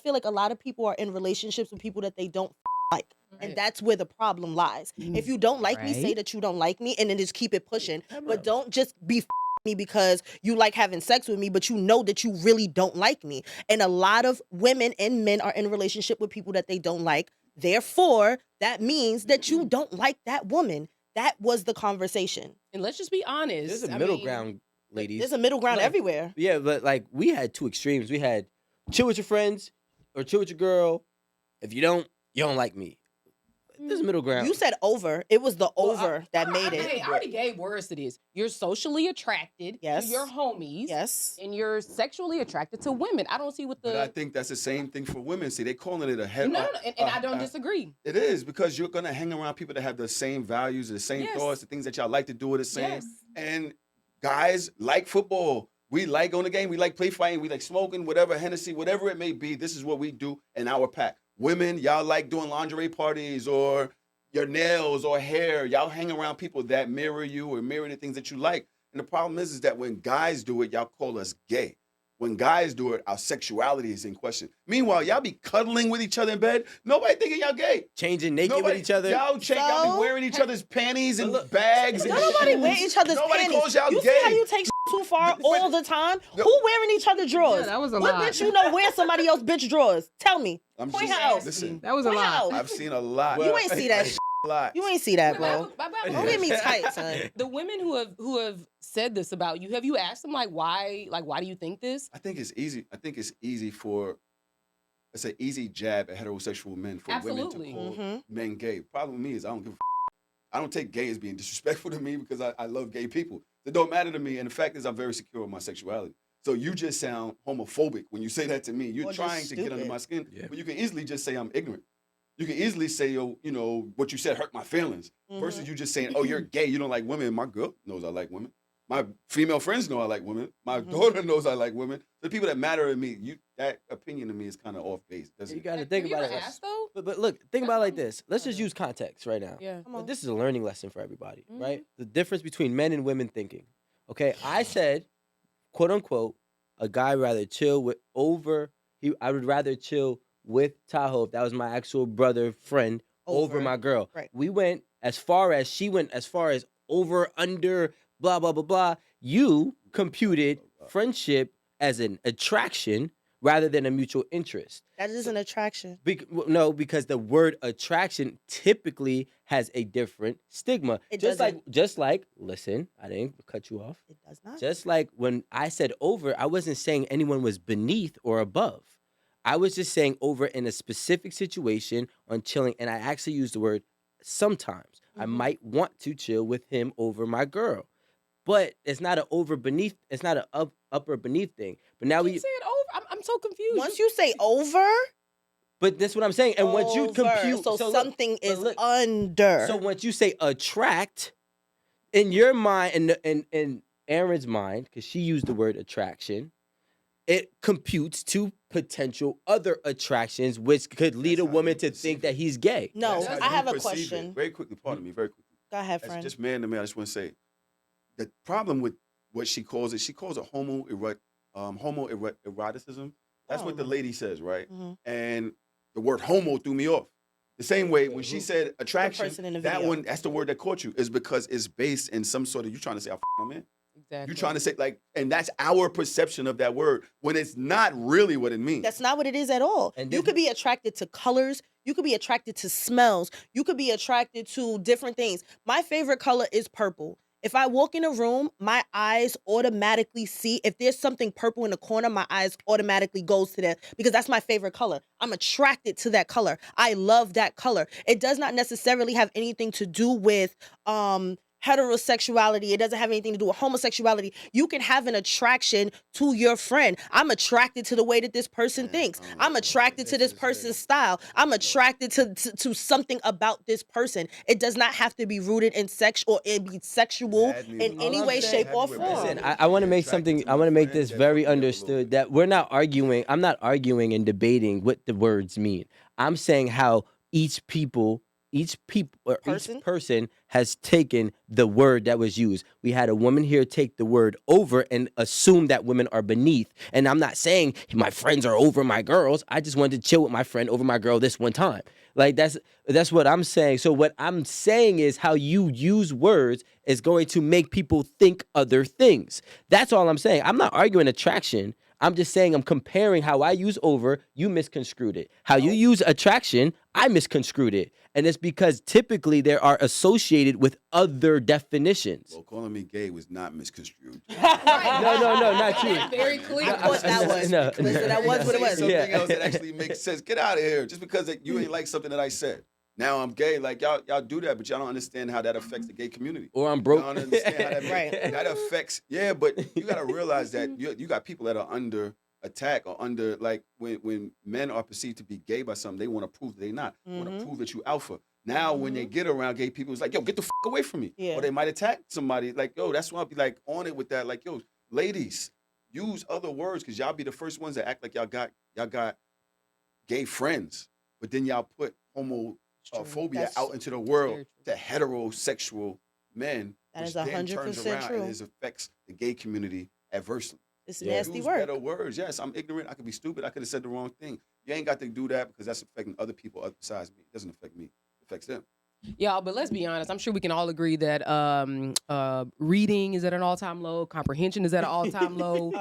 feel like a lot of people are in relationships with people that they don't like. And that's where the problem lies. If you don't like me, say that you don't like me and then just keep it pushing. But don't just be me because you like having sex with me, but you know that you really don't like me. And a lot of women and men are in a relationship with people that they don't like. Therefore, that means that you don't like that woman. That was the conversation. And let's just be honest. There's a middle ground, ladies. There's a middle ground Like, everywhere. Yeah, but like we had two extremes. We had chill with your friends or chill with your girl. If you don't like me. There's a middle ground. You said over. It was the over that made it. I already gave words to this. You're socially attracted Yes. to your homies. Yes. And you're sexually attracted to women. I don't see what the... But I think that's the same thing for women. See, they calling it a head. No, and I don't disagree. It is because you're gonna hang around people that have the same values, the same thoughts, the things that y'all like to do are the same. Yes. And guys like football. We like going to game. We like play fighting. We like smoking, whatever, Hennessy, whatever it may be. This is what we do in our pack. Women, y'all like doing lingerie parties or your nails or hair. Y'all hang around people that mirror you or mirror the things that you like. And the problem is that when guys do it, y'all call us gay. When guys do it, our sexuality is in question. Meanwhile, y'all be cuddling with each other in bed. Nobody thinking y'all gay. Changing naked with each other. Y'all be wearing each other's panties and bags. And Nobody shoes. wear each other's Nobody panties. calls y'all You gay. see how you take too far all the time? Who wearing each other's drawers? Yeah, that was a what lot. bitch you know wear somebody else's bitch drawers? Tell me. I'm Point just- her out. Listen, That was a Point her lot. out. I've seen a lot. You ain't see that shit. A lot. You ain't see that, bro. But Don't get me tight, son. The women who have said this about you, have you asked them why do you think this? I think it's easy. I think it's easy for it's an easy jab at heterosexual men for Absolutely. women to call men gay. Problem with me is I don't give a I don't take gay as being disrespectful to me because I love gay people. It don't matter to me. And the fact is I'm very secure in my sexuality. So you just sound homophobic when you say that to me. You're Or just trying to get under stupid. my skin. Yeah. But you can easily just say I'm ignorant. You can easily say, oh, you know, what you said hurt my feelings. Versus you just saying, oh, you're gay. You don't like women. My girl knows I like women. My female friends know I like women. My daughter knows I like women. The people that matter to me, that opinion to me is kind of off base. Doesn't You it? got to think Were you about ever it. asked, though? But look, think about it like this. Let's just use context right now. Yeah. Come on. This is a learning lesson for everybody, right? The difference between men and women thinking. Okay, I said, quote unquote, a guy rather chill with I would rather chill with Tahoe if that was my actual brother friend over my girl. Right. We went as far as she went as far as over, under, blah, blah, blah, blah. You computed friendship as an attraction rather than a mutual interest. That is an attraction. No, because the word attraction typically has a different stigma. It just doesn't. like, listen, I didn't cut you off. It does not. Just like when I said over, I wasn't saying anyone was beneath or above. I was just saying over in a specific situation on chilling, and I actually used the word sometimes. I might want to chill with him over my girl. But it's not an over beneath, it's not an upper beneath thing. But now You said over. I'm so confused. Once you say over, but that's what I'm saying. And once you over, compute, so look, something but is look, under. So once you say attract, in your mind, in Aaron's mind, because she used the word attraction, it computes to potential other attractions, which could lead That's a how woman you to perceive think it. that he's gay. No, That's how I you have a perceive it. question. Very quickly, pardon me, very quickly. Go ahead, As friend. just man to man, I just want to say the problem with what she calls it homoeroticism. That's what the lady says, right? And the word homo threw me off. The same way when she said attraction, person in the that video. one, that's the word that caught you, is because it's based in some sort of, you trying to say, I f my man. Exactly. You trying to say, like, and that's our perception of that word when it's not really what it means. That's not what it is at all. And You this- could be attracted to colors. You could be attracted to smells. You could be attracted to different things. My favorite color is purple. If I walk in a room, my eyes automatically see. If there's something purple in the corner, my eyes automatically goes to that because that's my favorite color. I'm attracted to that color. I love that color. It does not necessarily have anything to do with heterosexuality. It doesn't have anything to do with homosexuality. You can have an attraction to your friend. I'm attracted to the way that this person thinks. I'm attracted to this person's style. I'm attracted to something about this person. It does not have to be rooted in sex or it be sexual in any way, shape, or form. Listen, I want to make something. I want to make this very understood that we're not arguing. I'm not arguing and debating what the words mean. I'm saying how each people each people or Person? each person has taken the word that was used. We had a woman here take the word over and assume that women are beneath. And I'm not saying my friends are over my girls. I just wanted to chill with my friend over my girl this one time. Like that's what I'm saying. So what I'm saying is how you use words is going to make people think other things. That's all I'm saying. I'm not arguing attraction. I'm just saying I'm comparing how I use over, you misconstrued it. How you use attraction, I misconstrued it. And it's because typically they are associated with other definitions. Well, calling me gay was not misconstrued. No, not you. That's very clear. I thought that was. No. Listen, that was what it was. Something Yeah. else that actually makes sense. Get out of here. Just because you ain't like something that I said. Now I'm gay. Like y'all do that, but y'all don't understand how that affects the gay community. Or I'm Y'all broke. don't understand how that, Right. that affects. Yeah, but you got to realize that you got people that are under attack or under, like, when men are perceived to be gay by something, they want to prove that they're not. They want to prove that you alpha. Now when they get around gay people, it's like, yo, get the fuck away from me. Yeah. Or they might attack somebody. Like, yo, that's why I'll be like on it with that. Like, yo, ladies, use other words, because y'all be the first ones that act like y'all got gay friends, but then y'all put homophobia That's out into the world very to heterosexual men. That which is then 100% turns around true. and it affects the gay community adversely. It's Yeah. nasty Use work. better words. Yes, I'm ignorant. I could be stupid. I could have said the wrong thing. You ain't got to do that because that's affecting other people besides me. It doesn't affect me. It affects them. Y'all, but let's be honest. I'm sure we can all agree that reading is at an all-time low. Comprehension is at an all-time low.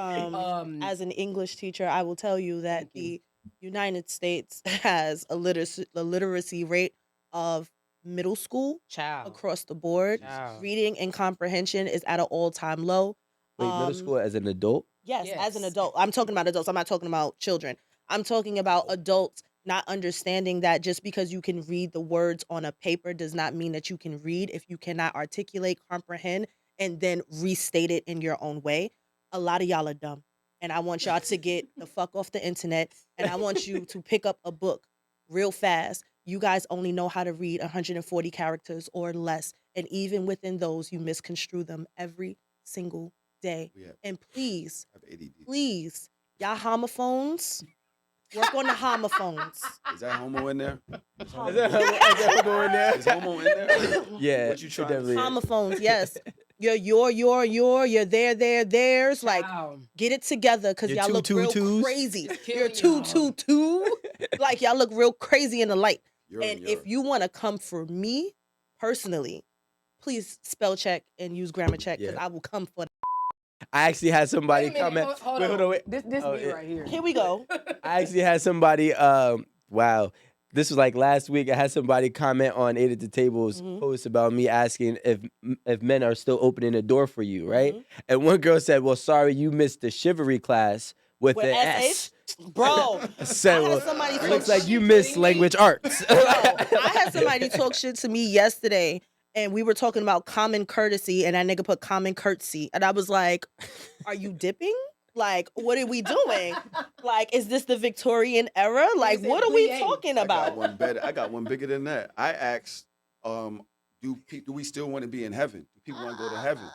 As an English teacher, I will tell you that Thank you. the United States has a literacy rate of middle school Child. across the board. Child. Reading and comprehension is at an all-time low. Wait, middle Um, school as an adult? Yes, as an Yes. adult. I'm talking about adults. I'm not talking about children. I'm talking about adults not understanding that just because you can read the words on a paper does not mean that you can read if you cannot articulate, comprehend, and then restate it in your own way. A lot of y'all are dumb. And I want y'all to get the fuck off the internet. And I want you to pick up a book real fast. You guys only know how to read 140 characters or less. And even within those, you misconstrue them every single day. We have, And please, have ADD. please, y'all homophones, work on the homophones. Is that homo in there? Is that homo in there? Is homo in there? Yeah. What you trying to definitely say? is. Homophones, yes. You're there, theirs. Like, Child. get it together because Your y'all look two, real twos. crazy. Killing You're two. Like, y'all look real crazy in the light. You're And if you want to come for me personally, please spell check and use grammar check because Yeah. I will come for that. I actually had somebody Wait a minute, comment. hold Wait, hold on, wait. This Oh, me yeah. right here. Here we go. I actually had somebody, wow. This was like last week. I had somebody comment on 8 at the Table's Mhm. post about me asking if men are still opening the door for you, right? Mhm. And one girl said, well, sorry, you missed the chivalry class with With the SH? S. Bro, I said, I had well, somebody it talk looks like shit. you missed language arts. Bro, I had somebody talk shit to me yesterday, and we were talking about common courtesy, and that nigga put common curtsy, and I was like, "Are you dipping? Like, what are we doing? Like, is this the Victorian era? Like, said what are we plie. talking I got about?" one better. I got one bigger than that. I asked, do we still want to be in heaven? Do people want to go to heaven?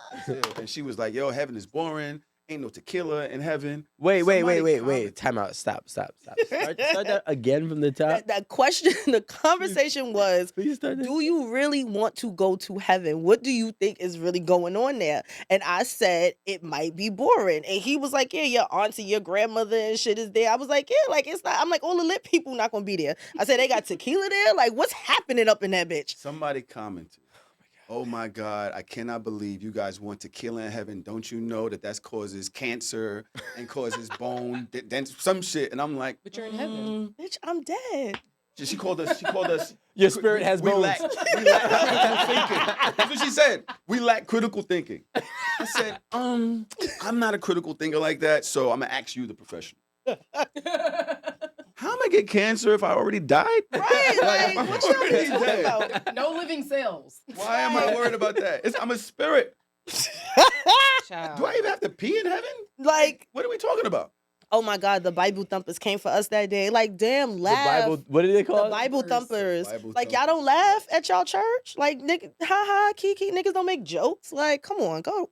And she was like, yo, heaven is boring. Ain't no tequila in heaven. Wait. Somebody Time out. Stop. Start that again from the top. That question, the conversation was, Please start that. do you really want to go to heaven? What do you think is really going on there? And I said, it might be boring. And he was like, yeah, your auntie, your grandmother and shit is there. I was like, yeah, like, it's not, I'm like, all the lit people not going to be there. I said, they got tequila there? Like, what's happening up in that bitch? Somebody commented, oh my God, I cannot believe you guys want tequila in heaven. Don't you know that causes cancer and causes bone, then some shit. And I'm like, But you're in heaven. Bitch, I'm dead. she called us. Your spirit has we bones. lack critical thinking. That's what she said. We lack critical thinking. I said, I'm not a critical thinker like that, so I'm gonna ask you, the professional. How am I get cancer if I already died? Right, like, I'm what y'all already be talking dead. about? No living cells. Why am I worried about that? I'm a spirit. Child. Do I even have to pee in heaven? Like, What are we talking about? oh my God, the Bible thumpers came for us that day. Like, damn, The laugh. Bible, what did they call The it? Bible thumpers. Bible Like, y'all don't thumpers. laugh at y'all church? Like, nigga, ha, kiki, niggas don't make jokes. Like, come on, go.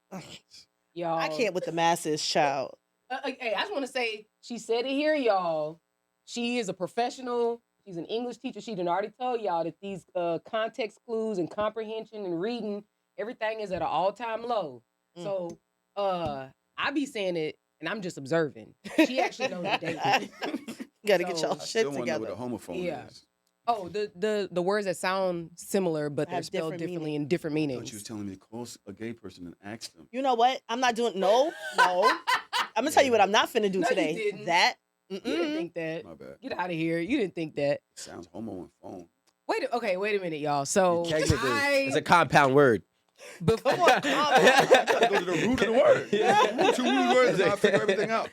Y'all. I can't with the masses, child. Hey, I just want to say, she said it here, y'all. She is a professional She's an English teacher. She done already told y'all that these context clues and comprehension and reading, everything is at an all-time low. So I be saying it, and I'm just observing. She actually knows the date. Gotta get So- y'all I shit still want to know together. what a homophone Yeah. is. Oh, the words that sound similar, but they're Have spelled different differently meaning. in different I thought meanings. you was telling me to call a gay person and ask them. You know what? I'm not doing no. I'm gonna tell you what I'm not finna do No, you today. didn't. That. You didn't think that. My bad. Get out of here. You didn't think that. It sounds homo and phone. Wait a minute, y'all. So Technically, it's I a compound word. before Gotta go to the root of the word. Yeah. Two root words and I'll figure everything out.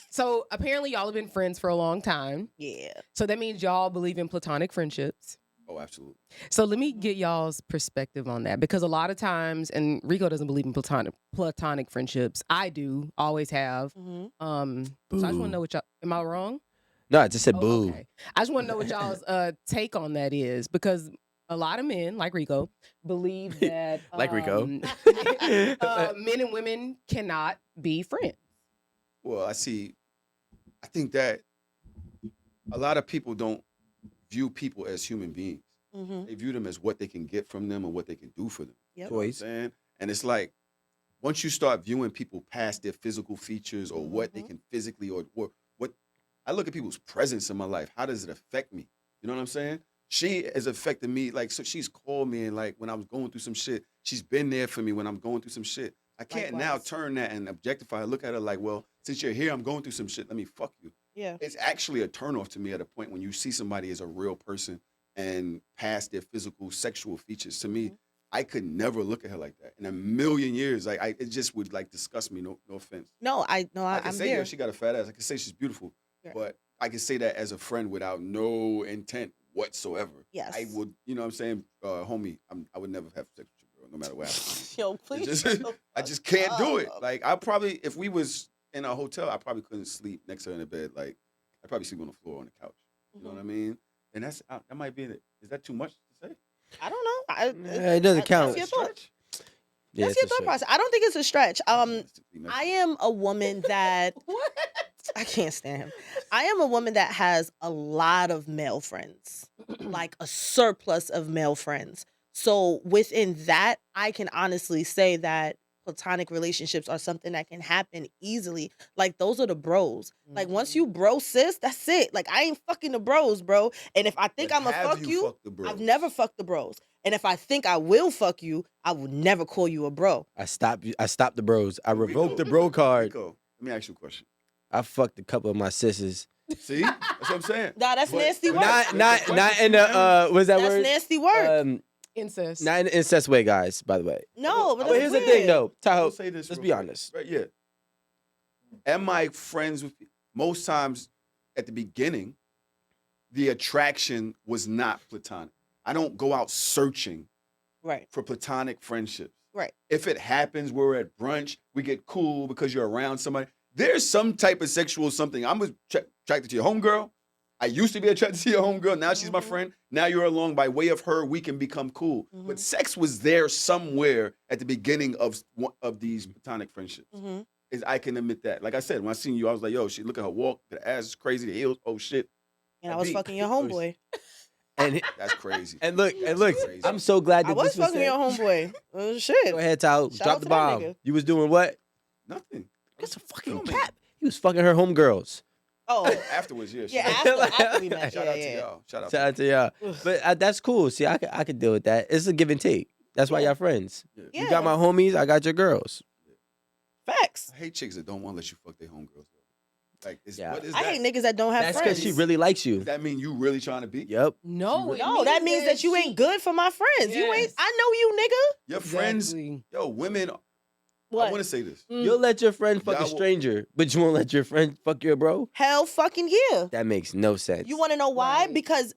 so apparently y'all have been friends for a long time. Yeah. So that means y'all believe in platonic friendships. Oh, absolutely. So let me get y'all's perspective on that, because a lot of times, and Rico doesn't believe in platonic friendships. I do, always have. Mhm. So I just want to know what y'all. Am I wrong? No, I just said Oh, boo. okay. I just want to know what y'all's take on that is, because a lot of men, like Rico, believe that Like Rico. men and women cannot be friends. Well, I think that a lot of people don't view people as human beings. Mhm. They view them as what they can get from them and what they can do for them. Yep. You know what I'm Toys. saying? And it's like, once you start viewing people past their physical features or what they can physically or what I look at people's presence in my life, how does it affect me? You know what I'm saying? She has affected me. Like, so she's called me and like when I was going through some shit, she's been there for me when I'm going through some shit. I can't now Likewise. turn that and objectify her, look at her like, well, since you're here, I'm going through some shit. Let me fuck you. Yeah. It's actually a turnoff to me at a point when you see somebody as a real person and past their physical sexual features. To me, I could never look at her like that in a million years. Like it just would like disgust me. No offense. I can I'm say yo, she got a fat ass. I can say she's beautiful, Yeah. but I can say that as a friend without no intent whatsoever. Yes. I would, you know what I'm saying, homie, I would never have sex with you, girl, no matter what happens. Yo, It please. just- shut the I fuck just can't do it. up. Like I probably, if we was in a hotel, I probably couldn't sleep next to her in the bed. Like I'd probably sleep on the floor on the couch. You know what I mean? And that might be it. Is that too much to say? I don't know. It doesn't count. That's your thought. Yeah, That's it's your a thought shit. process. I don't think it's a stretch. That's too messy. I am a woman that What? I can't stand him. I am a woman that has a lot of male friends, like a surplus of male friends. So within that, I can honestly say that platonic relationships are something that can happen easily. Like those are the bros. Like once you bro sis, that's it. Like I ain't fucking the bros, bro. And if I think But I'm gonna have fuck you, fucked the bros? I've never fucked the bros. And if I think I will fuck you, I will never call you a bro. I stopped the bros. I Rico, revoked the bro card. Rico, let me ask you a question. I fucked a couple of my sisters. See, that's what I'm saying. Nah, that's But- nasty but work. Not in the what's that That's word? nasty work. Incest. Not in the incest way, guys. By the way. No, but But here's the thing, though, I'll Tahoe. say this. Let's real be quick. honest. Right? Yeah. Am I friends with? Most times, at the beginning, the attraction was not platonic. I don't go out searching Right. for platonic friendships. Right. If it happens, we're at brunch, we get cool because you're around somebody. There's some type of sexual something. I'm attracted to your homegirl. I used to be attracted to your homegirl. Now she's my friend. Now you're along. By way of her, we can become cool. But sex was there somewhere at the beginning of these platonic friendships. Mm-hmm. Is I can admit that. Like I said, when I seen you, I was like, yo, she look at her walk. The ass is crazy. The heels, oh shit. And I was fucking your homeboy. And That's crazy. and look, Crazy. I'm so glad that I was this was fucking said. your homeboy. Oh shit. Go ahead, Tahoe. Shout Drop out the to that bomb. nigga. You was doing what? Nothing. That's a fucking Feel me. cap. He was fucking her homegirls. Oh, Afterwards, yeah. yeah. After we met. Shout Yeah, out to yeah. y'all. Shout out. Shout out to y'all. But that's cool. See, I could deal with that. It's a give and take. That's why Yeah. y'all friends. Yeah. You got my homies. I got your girls. Facts. I hate chicks that don't want to let you fuck their homegirls. Like, Yeah. what is I that? hate niggas that don't have That's friends. because she really likes Does you. that mean you really trying to be? Yep. No, it No, that means that you ain't good for my friends. You ain't. Yes. I know you, nigga. Your friends, Exactly. yo, women. What? I want to say this. You'll let your friend fuck Y'all a will- stranger, but you won't let your friend fuck your bro? Hell, fucking yeah. That makes no sense. You want to know why? Right. Because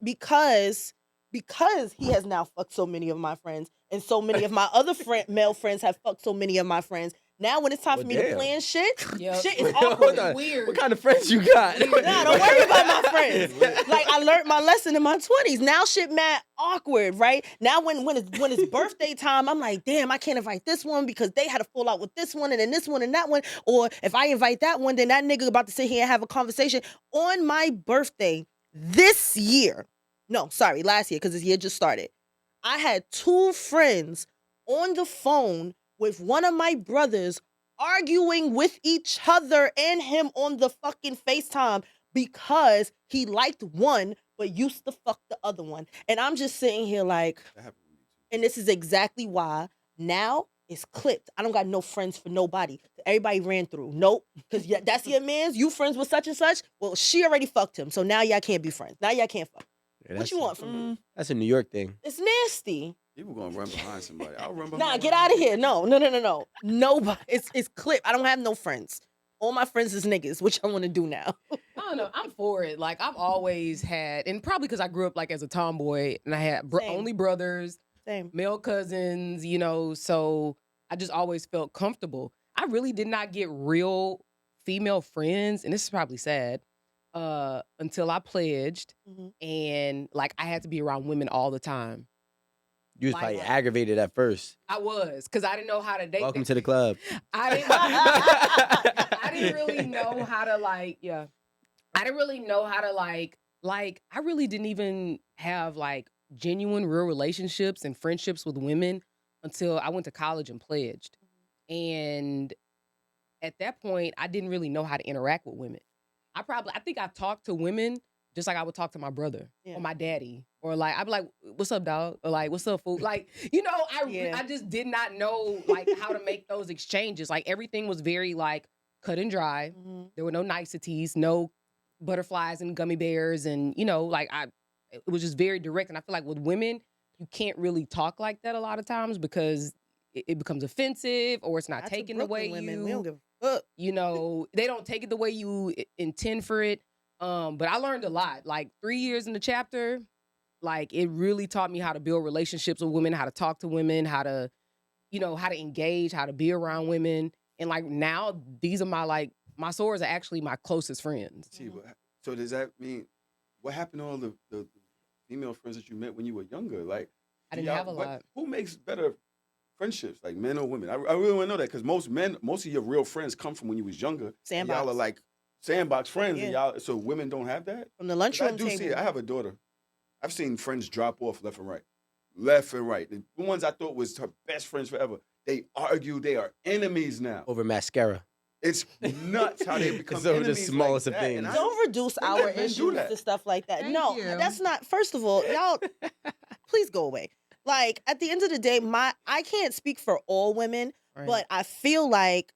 he has now fucked so many of my friends, and so many of my other male friends have fucked so many of my friends. Now, when it's time Well, for me to damn. plan shit, Yep. shit is Hold awkward. on. Weird. What kind of friends you got? Nah, don't worry about my friends. Like I learned my lesson in my 20s. Now shit mad awkward, right? Now when it's birthday time, I'm like, damn, I can't invite this one because they had a fallout with this one and then this one and that one. Or if I invite that one, then that nigga about to sit here and have a conversation. On my birthday, This year, no, sorry, last year, because this year just started. I had 2 friends on the phone with one of my brothers arguing with each other and him on the fucking FaceTime because he liked one but used to fuck the other one. And I'm just sitting here like, That happened with me too. and this is exactly why now it's clipped. I don't got no friends for nobody. Everybody ran through. Nope. Because that's your man's. You friends with such and such. Well, she already fucked him. So now y'all can't be friends. Now y'all can't fuck. Yeah, What that's you a- want from me? That's a New York thing. It's nasty. People gonna run behind somebody. I'll run behind. Nah, get out of here. No. Nobody. It's clip. I don't have no friends. All my friends is niggas, which I want to do now. I don't know. I'm for it. Like I've always had, and probably because I grew up like as a tomboy, and I had Same. only brothers, Same. male cousins, so I just always felt comfortable. I really did not get real female friends, and this is probably sad, until I pledged, Mhm. and like I had to be around women all the time. You was Like- probably aggravated at first. I was, because I didn't know how to date. Welcome them. to the club. I didn't really know how to like, yeah. I didn't really know how to like I really didn't even have like genuine real relationships and friendships with women until I went to college and pledged. And at that point, I didn't really know how to interact with women. I think I talked to women just like I would talk to my brother Yeah. or my daddy, or like I'd be like, "What's up, dog?" Or like, "What's up, fool?" Like, Yeah. I just did not know like how to make those exchanges. Like everything was very like cut and dry. Mhm. There were no niceties, no butterflies and gummy bears, and it was just very direct. And I feel like with women, you can't really talk like that a lot of times because it becomes offensive or it's not That's what taken the way Brooklyn women, you we don't give a fuck. they don't take it the way you intend for it. But I learned a lot. Like 3 years in the chapter, like it really taught me how to build relationships with women, how to talk to women, how to engage, how to be around women. And like now, these are my swords are actually my closest friends. See, so does that mean what happened to all the female friends that you met when you were younger? Like, I do didn't y'all- have a lot. Who makes better friendships, like men or women? I really want to know that because most of your real friends come from when you was younger. and Sandbox. y'all are like sandbox friends, and Yeah. y'all. So women don't have that. From the 'Cause lunchroom I do table. see it. I have a daughter. I've seen friends drop off left and right. The ones I thought was her best friends forever, they argue. They are enemies now. Over mascara. It's nuts how they become It's over the enemies smallest like of that. And things. Don't reduce They our let men do issues that. to stuff like that. Thank No, you. that's not. First of all, y'all, please go away. Like at the end of the day, I can't speak for all women, Right. but I feel like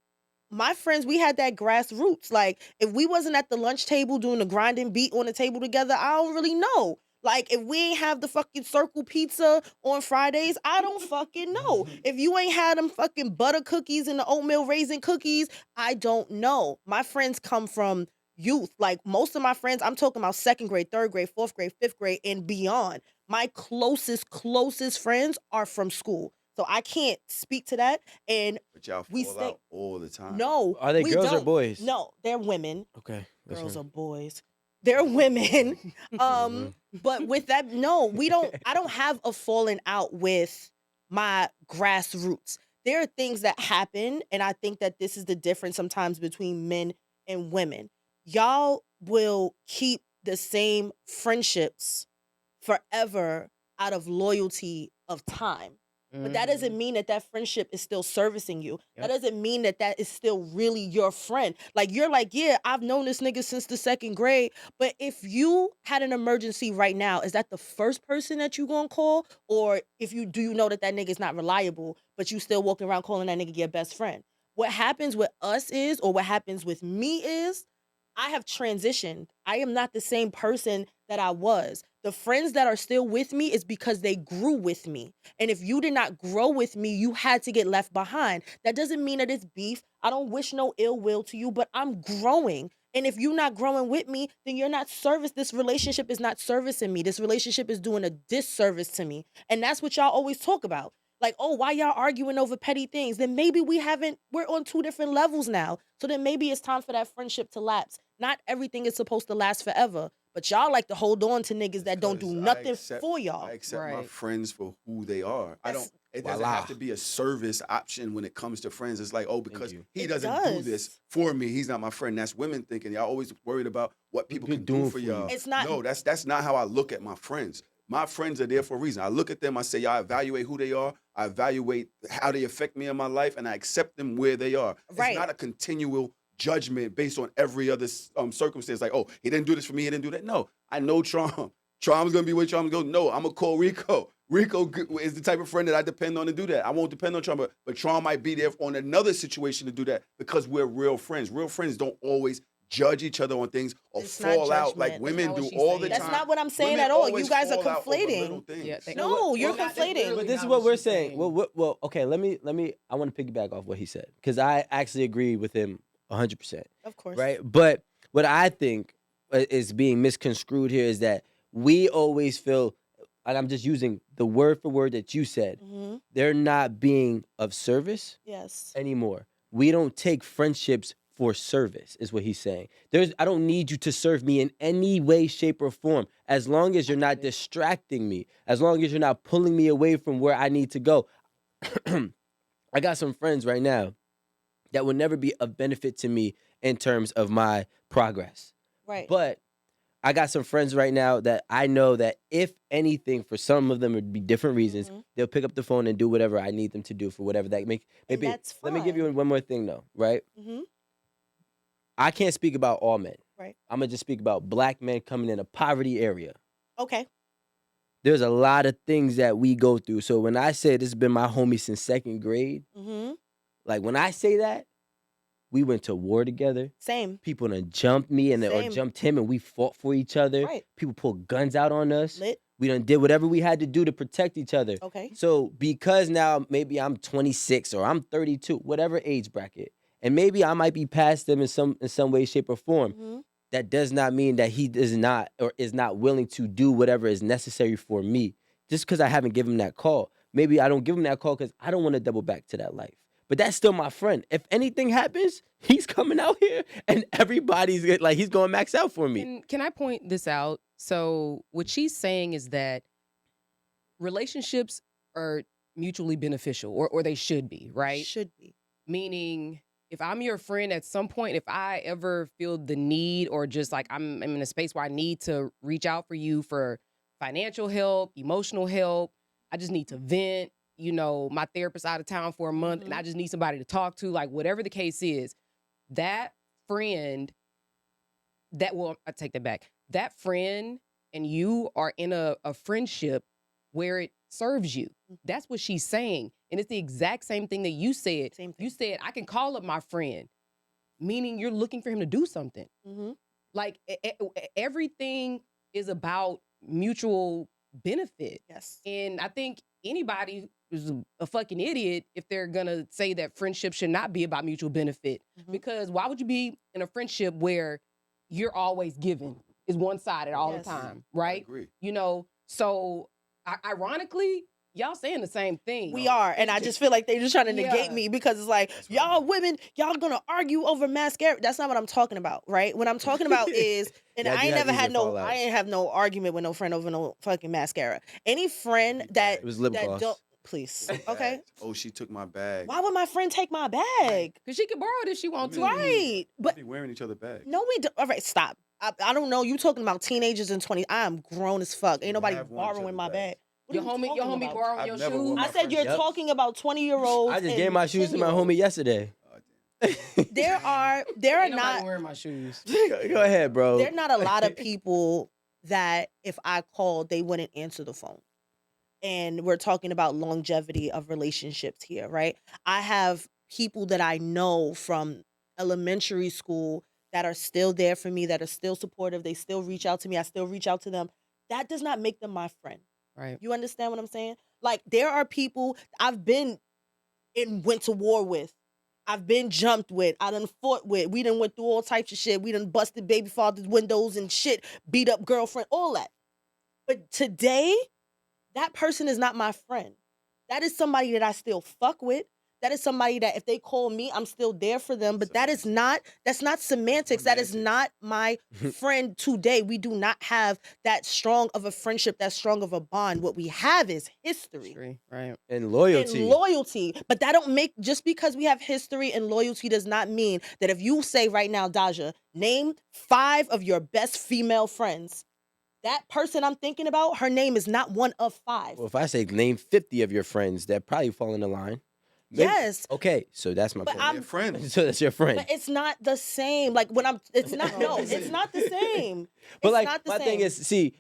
my friends, we had that grassroots. Like if we wasn't at the lunch table doing the grinding beat on the table together, I don't really know. Like if we ain't have the fucking circle pizza on Fridays, I don't fucking know. If you ain't had them fucking butter cookies and the oatmeal raisin cookies, I don't know. My friends come from youth. Like most of my friends, I'm talking about 2nd grade, 3rd grade, 4th grade, 5th grade, and beyond. My closest friends are from school. So I can't speak to that. And But y'all We fall stay- out all the time. no. Are they we girls or don't. boys? No, they're women. Okay. Girls listen. are boys. They're women. Mhm. But with that, no, I don't have a falling out with my grassroots. There are things that happen, and I think that this is the difference sometimes between men and women. Y'all will keep the same friendships forever out of loyalty of time. But that doesn't mean that friendship is still servicing you. That Yep. doesn't mean that is still really your friend. Like you're like, yeah, I've known this nigga since the 2nd grade. But if you had an emergency right now, is that the first person that you gonna call? Or do you know that nigga's not reliable, but you still walking around calling that nigga your best friend? What happens with us is, or what happens with me is, I have transitioned. I am not the same person that I was. The friends that are still with me is because they grew with me. And if you did not grow with me, you had to get left behind. That doesn't mean that it's beef. I don't wish no ill will to you, but I'm growing. And if you're not growing with me, then you're not this relationship is not servicing me. This relationship is doing a disservice to me. And that's what y'all always talk about. Like, oh, why y'all arguing over petty things? Then maybe we're on 2 different levels now. So then maybe it's time for that friendship to lapse. Not everything is supposed to last forever. But y'all like to hold on to niggas that don't do Because I nothing accept- for y'all. I accept my Right. friends for who they are. I That's- It doesn't Voila. have to be a service option when it comes to friends. It's like, oh, because you. he It doesn't do this does. for me, he's not my friend. That's women thinking. Y'all always worried about what people people can do doing for for you. y'all. It's not- No, that's not how I look at my friends. My friends are there for a reason. I look at them, I say, I evaluate who they are, I evaluate how they affect me in my life, and I accept them where they are. Right. It's not a continual judgment based on every other circumstance. Like, oh, he didn't do this for me, he didn't do that. No, I know Trom. Trom's gonna be with Trom. Go, no, I'm gonna call Rico. Rico is the type of friend that I depend on to do that. I won't depend on Trom, but Trom might be there on another situation to do that because we're real friends. Real friends don't always judge each other on things or It's not fall out like judgment. women That's not do what she's all the saying. time. That's not what I'm saying Women at all. You always guys are fall out over conflating. little things. Yeah, No, you're that's conflating. literally But this is not what we're she's saying. Well, okay. Let me. I want to piggyback off what he said because I actually agree with him 100%. Of course. Right? But what I think is being misconstrued here is that we always feel, and I'm just using the word for word that you said, Hmm. they're not being of service Yes. anymore. We don't take friendships for service, is what he's saying. I don't need you to serve me in any way, shape, or form. As long as you're not distracting me, as long as you're not pulling me away from where I need to go. I got some friends right now that will never be of benefit to me in terms of my progress. Right. But I got some friends right now that I know that if anything, for some of them would be different reasons, Mhm. they'll pick up the phone and do whatever I need them to do for whatever that make. And Maybe that's let me give you fine. one more thing though, right? Hmm. I can't speak about all men. Right. I'm gonna just speak about black men coming in a poverty area. Okay. There's a lot of things that we go through. So when I say this has been my homie since second grade, Hmm. like when I say that, we went to war together. Same. People done jumped me and or Same. jumped him and we fought for each other. Right. People pulled guns out on us. Lit. We done did whatever we had to do to protect each other. Okay. So because now maybe I'm 26 or I'm 32, whatever age bracket, and maybe I might be past them in some way, shape, or form, Hmm. that does not mean that he does not or is not willing to do whatever is necessary for me. Just because I haven't given him that call. Maybe I don't give him that call because I don't want to double back to that life. But that's still my friend. If anything happens, he's coming out here and everybody's like, he's going to max out for me. Can I point this out? So what she's saying is that relationships are mutually beneficial, or they should be, right? Should be. Meaning, if I'm your friend at some point, if I ever feel the need or just like I'm in a space where I need to reach out for you for financial help, emotional help, I just need to vent, my therapist out of town for a month and I just need somebody to talk to, like whatever the case is, that friend, I take that back. That friend and you are in a friendship where it serves you. That's what she's saying. And it's the exact same thing that you said. Same thing. You said, I can call up my friend, meaning you're looking for him to do something. Hmm. Like everything is about mutual benefit. Yes. And I think anybody is a fucking idiot if they're gonna say that friendship should not be about mutual benefit. Mhm. Because why would you be in a friendship where you're always giving, is one-sided all Yes. the time, I right? agree. So ironically, y'all saying the same thing. We are, and I just feel like they're just trying to negate Yeah. me because it's like That's y'all right. women, y'all gonna argue over mascara. That's not what I'm talking about, right? What I'm talking about is, and Y'all do I ain't have never had these no, fallouts. I ain't have no argument with no friend over no fucking mascara. Any friend that It was lip that gloss. don't, please, okay. Oh, she took my bag. Why would my friend take my bag? Because she can borrow it if she wants to. Right, We but be wearing each other bags. no, we don't. All right, stop. I don't know. You talking about teenagers in 20? I am grown as fuck. Ain't We nobody have worn each borrowing other's my bags. bag. What Your are you homie talking about? borrowing I've your never worn shoes. my I said you're Yep. talking about 20-year-olds. I just gave my shoes to my homie yesterday. There are Ain't nobody not wearing my shoes. Go ahead, bro. there are not a lot of people that if I called, they wouldn't answer the phone. And we're talking about longevity of relationships here, right? I have people that I know from elementary school that are still there for me, that are still supportive. They still reach out to me. I still reach out to them. That does not make them my friend. Right. You understand what I'm saying? Like, there are people I've been and went to war with. I've been jumped with. I done fought with. We done went through all types of shit. We done busted baby father's windows and shit, beat up girlfriend, all that. But today, that person is not my friend. That is somebody that I still fuck with, That is somebody that if they call me, I'm still there for them. But that's not semantics. That is not my friend today. We do not have that strong of a friendship, that strong of a bond. What we have is history. Right. And loyalty. And loyalty. But that don't make, just because we have history and loyalty does not mean that if you say right now, Daja, name 5 of your best female friends, that person I'm thinking about, her name is not one of 5. Well, if I say name 50 of your friends, that probably fall in the line. Maybe- Yes. Okay, so that's my But point. They're friends. So that's your friend. But it's not the same. Like when it's not, no, it's not the same. But It's like not the my same. thing is, see,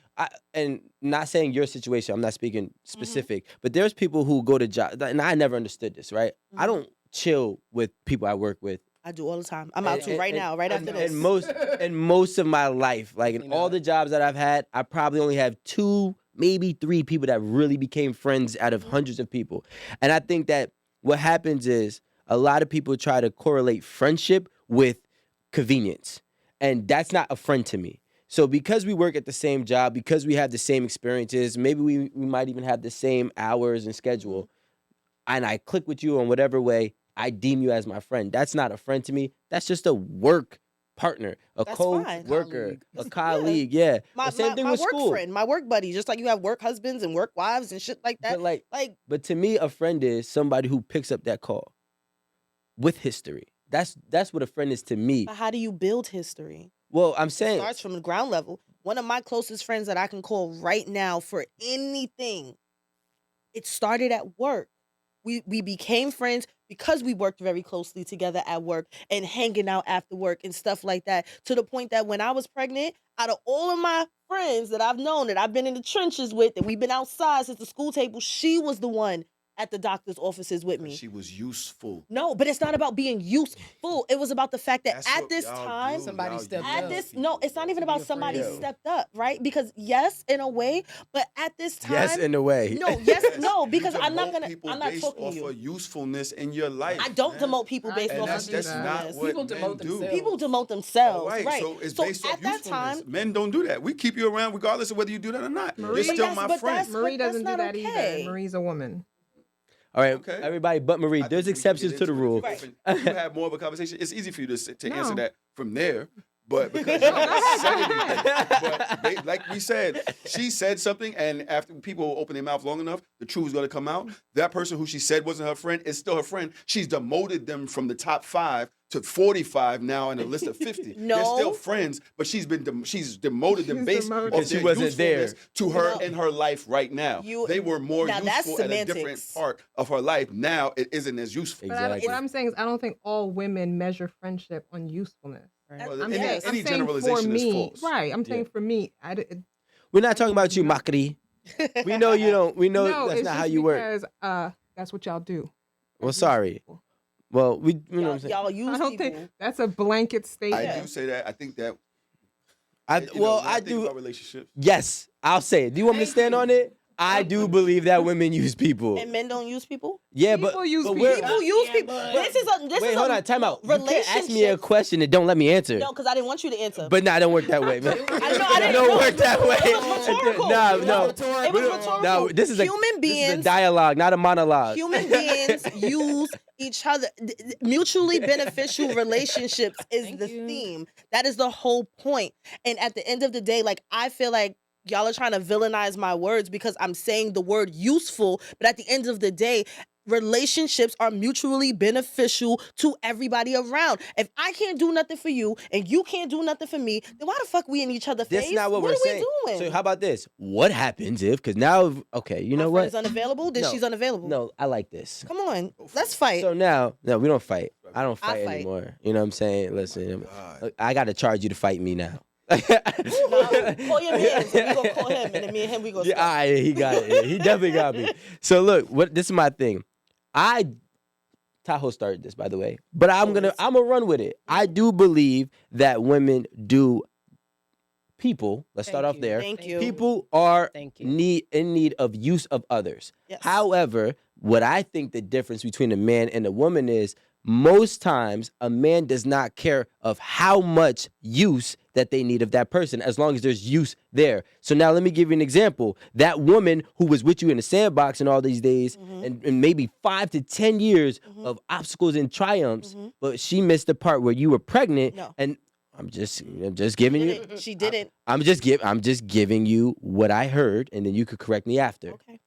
and not saying your situation, I'm not speaking Mm-hmm. specific, but there's people who go to job, and I never understood this, right? I Mhm. don't chill with people I work with. I do all the time. I'm out too right now, right after and this. most of my life, like in You all know. the jobs that I've had, I probably only have 2, maybe 3 people that really became friends out of hundreds of people. And I think that what happens is a lot of people try to correlate friendship with convenience. And that's not a friend to me. So because we work at the same job, because we have the same experiences, maybe we might even have the same hours and schedule, and I click with you in whatever way, I deem you as my friend. That's not a friend to me. That's just a work partner, a That's fine. co-worker, Colleague. a colleague. Yeah. my Same thing my with work school. friend, my work buddy, just like you have work husbands and work wives and shit like that. But Like, but to me, a friend is somebody who picks up that call with history. That's what a friend is to me. but how do you build history? Well, I'm It saying starts from the ground level. One of my closest friends that I can call right now for anything, it started at work. We became friends because we worked very closely together at work and hanging out after work and stuff like that, to the point that when I was pregnant, out of all of my friends that I've known, that I've been in the trenches with, that we've been outside since the school table, she was the one at the doctor's offices with me. She was useful. No, but it's not about being useful. It was about the fact that That's at what this y'all time, do. Somebody Y'all stepped use up. at this, people. no, it's not even To be about a somebody friend. stepped up, right? Because yes, in a way, but at this time, yes, in a way. no, yes, no, You because I'm not demote gonna, people I'm not based talking off to you. of usefulness in your life. I don't man. demote people based And off that's of just usefulness. not what People men demote do. themselves. People demote themselves, Right. right? So it's So based at off that usefulness. time, Men don't do that. We keep you around regardless of whether you do that or not. Marie- You're still But my that's- friend. Marie that's doesn't do not that okay. either. Marie's a woman. All right, Okay. everybody but Marie. I There's think we can exceptions get to the into it rule. if you open- You have more of a conversation. It's easy for you to answer No. that from there. But because you haven't said anything. But like we said, she said something, and after people open their mouth long enough, the truth is going to come out. That person who she said wasn't her friend is still her friend. She's demoted them from the top 5 to 45 now in a list of 50. They're No. still friends, but she's demoted them She's based demoted. off Because she their wasn't there. usefulness to her No. in her life right now. They were more now that's useful at a different semantics. part of her life. Now it isn't as useful. But Exactly. what I'm saying is, I don't think all women measure friendship on usefulness. Well, I'm any saying, any I'm saying generalization for is me, false. right? I'm Yeah. saying for me, We're not talking about you, Makri. We know you don't. We know no, that's it's not just how you work. because that's what y'all do. Well, Use sorry. people. Well, we. You know what I'm saying. y'all use I don't people. think that's a blanket I statement. do say that. I think that. I, you know, well, when I think do. about relationships. Yes, I'll say it. Do you want me to Thank stand you. on it? I do believe that women use people. And men don't use people. Yeah, People but use but people. we're- People use Yeah, people. but- This is a Wait, hold on, time out. You can't ask me a relationship. question and don't let me answer. No, because I didn't want you to answer. But nah, it don't work that way, man. I know. I It didn't don't know. work that way. It was rhetorical. Nah, It was no. rhetorical. It was rhetorical. No, this is a human This is a beings. dialogue, not a monologue. Human beings use each other. Mutually beneficial relationships is Thank the you. theme. That is the whole point. And at the end of the day, like, I feel like y'all are trying to villainize my words because I'm saying the word useful. But at the end of the day, relationships are mutually beneficial to everybody around. If I can't do nothing for you and you can't do nothing for me, then why the fuck we in each other's face? That's not what we're are saying. we doing? So how about this? What happens if? Because now, okay, you My know friend what? is unavailable, then No. she's unavailable. No, I like this. Come on, let's fight. So now, no, we don't fight. I don't I fight fight. anymore. You know what I'm saying? Listen, God. look, I got to charge you to fight me now. No, call your man. So we gonna call him, and then me and him we gonna. Yeah, start. all right, he got it. Yeah, he definitely got me. So look, this is my thing. Tahoe started this, by the way, but I'm gonna run with it. I do believe that women do. People, let's start Thank off you. there. Thank you. People are Thank you. in need of use of others. Yes. However, what I think the difference between a man and a woman is most times a man does not care of how much use that they need of that person as long as there's use there. So now let me give you an example. That woman who was with you in the sandbox in all these days and maybe 5 to 10 years of obstacles and triumphs, but she missed the part where you were pregnant. No. And I'm just giving you. She didn't. I'm just giving you what I heard, and then you could correct me after. Okay.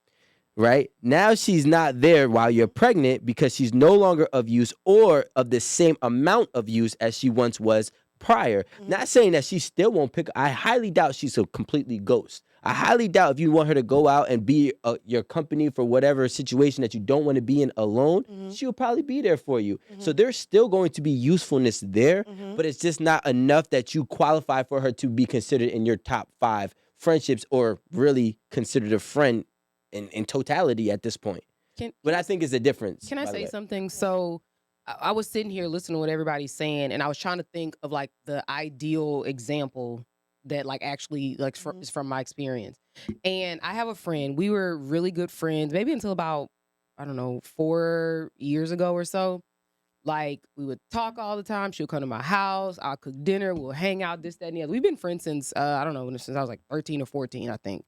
Right? Now she's not there while you're pregnant because she's no longer of use or of the same amount of use as she once was prior. Not saying that she still won't pick. I highly doubt she's a completely ghost. I highly doubt if you want her to go out and be your company for whatever situation that you don't want to be in alone, she'll probably be there for you. So there's still going to be usefulness there, but it's just not enough that you qualify for her to be considered in your top 5 friendships or really considered a friend in totality at this point. But I think it's a difference. Can I by the say way. something? So I was sitting here listening to what everybody's saying, and I was trying to think of like the ideal example that like actually like is from my experience. And I have a friend. We were really good friends, maybe until about, I don't know, 4 years ago or so. Like we would talk all the time. She would come to my house. I'll cook dinner. We'll hang out, this, that, and the other. We've been friends since I don't know, since I was like 13 or 14, I think.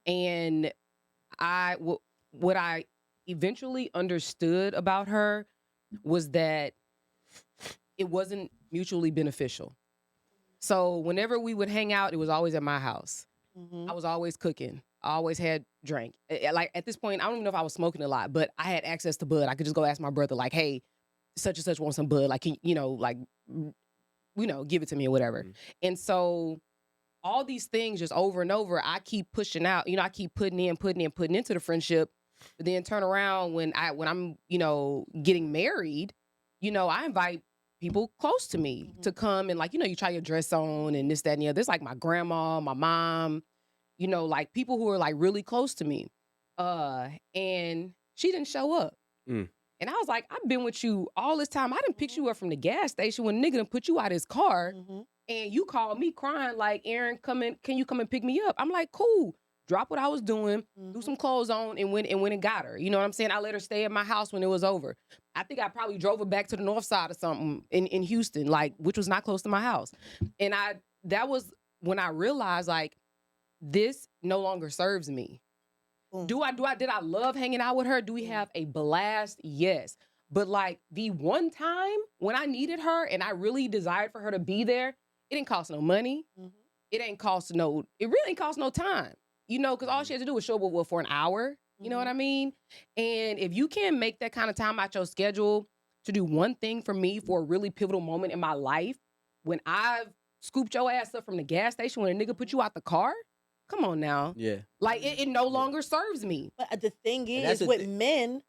And what I eventually understood about her was that it wasn't mutually beneficial. So whenever we would hang out, it was always at my house. I was always cooking. I always had drink. Like at this point, I don't even know if I was smoking a lot, but I had access to bud. I could just go ask my brother, like, "Hey, such and such wants some bud. Like, can, give it to me or whatever." And so all these things just over and over, I keep pushing out. I keep putting into the friendship, but then turn around when I'm getting married, I invite people close to me to come and you try your dress on and this, that, and the other. It's like my grandma, my mom, like people who are like really close to me. And she didn't show up. And I was like, I've been with you all this time. I done picked you up from the gas station when a nigga done put you out his car. And you called me crying like, "Aaron, can you come and pick me up?" I'm like, cool. Drop what I was doing, threw some clothes on, and went and got her. You know what I'm saying? I let her stay at my house when it was over. I think I probably drove her back to the north side or something in Houston, which was not close to my house. And that was when I realized like this no longer serves me. Did I love hanging out with her? Do we have a blast? Yes. But like the one time when I needed her and I really desired for her to be there, it didn't cost no money. It really ain't cost no time. Because all she had to do was show up for an hour. You know what I mean? And if you can't make that kind of time out your schedule to do one thing for me for a really pivotal moment in my life, when I've scooped your ass up from the gas station, when a nigga put you out the car, come on now. Yeah. Like it no longer serves me. But the thing that's is, the with men,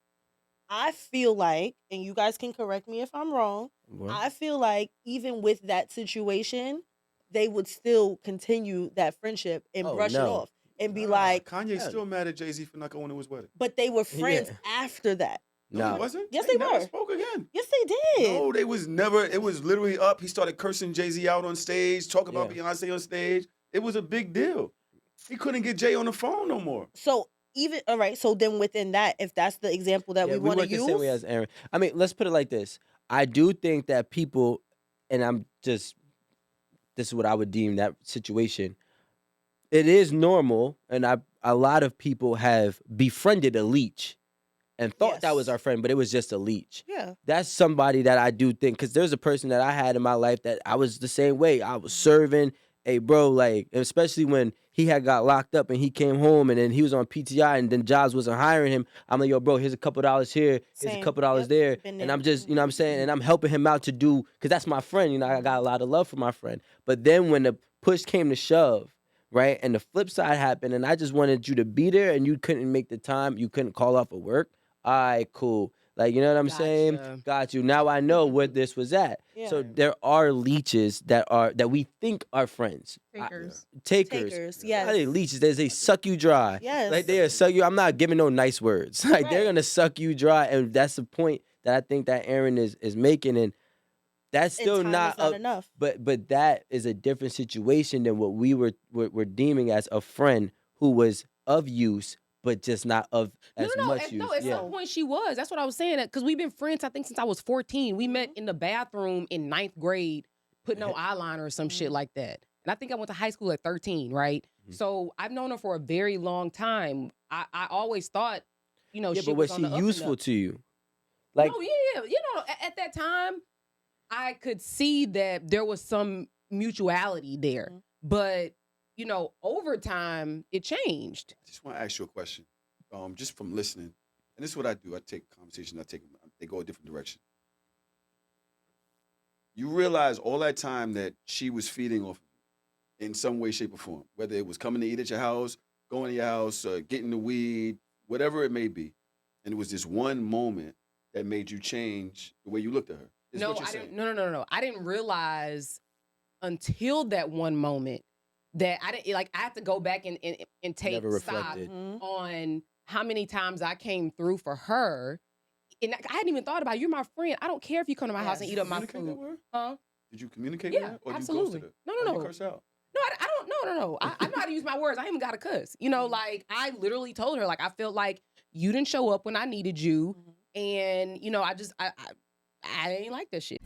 I feel like, and you guys can correct me if I'm wrong, I feel like even with that situation, they would still continue that friendship and brush it off and be like, Kanye's still mad at Jay-Z for not going to his wedding. but they were friends after that. No, he wasn't. Yes, they they never were. spoke again. Yes, they did. No, they was never. It was literally up. He started cursing Jay-Z out on stage, talking about Beyonce on stage. It was a big deal. He couldn't get Jay on the phone no more. So all right. So then within that, if that's the example that we want to use, the same way as Aaron. I mean, let's put it like this. I do think that people, and this is what I would deem that situation. It is normal, and a lot of people have befriended a leech and thought that was our friend, but it was just a leech. Yeah. That's somebody that I do think, because there's a person that I had in my life that I was the same way. I was serving. Hey, bro, like, especially when he had got locked up and he came home and then he was on PTI and then jobs wasn't hiring him. I'm like, yo, bro, here's a couple dollars here. Here's a couple dollars there. And I'm just, I'm saying, and I'm helping him out to do, because that's my friend. I got a lot of love for my friend. But then when the push came to shove, right, and the flip side happened, and I just wanted you to be there and you couldn't make the time, you couldn't call off of work. All right, cool. Like, you know what I'm saying? Got you. Now I know where this was at. Yeah. So there are leeches that we think are friends. Takers. Yes. Not they leeches. They suck you dry. Yes. Like they'll suck you. I'm not giving no nice words. Like they're gonna suck you dry, and that's the point that I think that Aaron is making, and that's still not enough. But that is a different situation than what we're deeming as a friend who was of use, but just not of as much use. No, at some point she was. That's what I was saying. Because we've been friends, I think, since I was 14. We met in the bathroom in 9th grade, putting on eyeliner or some shit like that. And I think I went to high school at 13, right? So I've known her for a very long time. I always thought, you know, Yeah, she but was was on she the up and useful up. to you? Like, No, yeah. You know, at that time, I could see that there was some mutuality there. But, you know, over time, it changed. I just want to ask you a question, just from listening. And this is what I do. I take conversations, they go a different direction. You realize all that time that she was feeding off of you in some way, shape, or form, whether it was coming to eat at your house, going to your house, getting the weed, whatever it may be. And it was this one moment that made you change the way you looked at her. Is No, what you're I saying. didn't. No. I didn't realize until that one moment that I didn't like. I had to go back and take never stock reflected. on how many times I came through for her. And I hadn't even thought about it. You're my friend. I don't care if you come to my house and eat up my Communicate that food. with her? Huh? Did you communicate Yeah, with her? Or absolutely. you ghosted her? No. Or you curse out? No, I don't. No. I know how to use my words. I even got a cuss. You know, like I literally told her, like I felt like you didn't show up when I needed you, and you know, I ain't like that shit.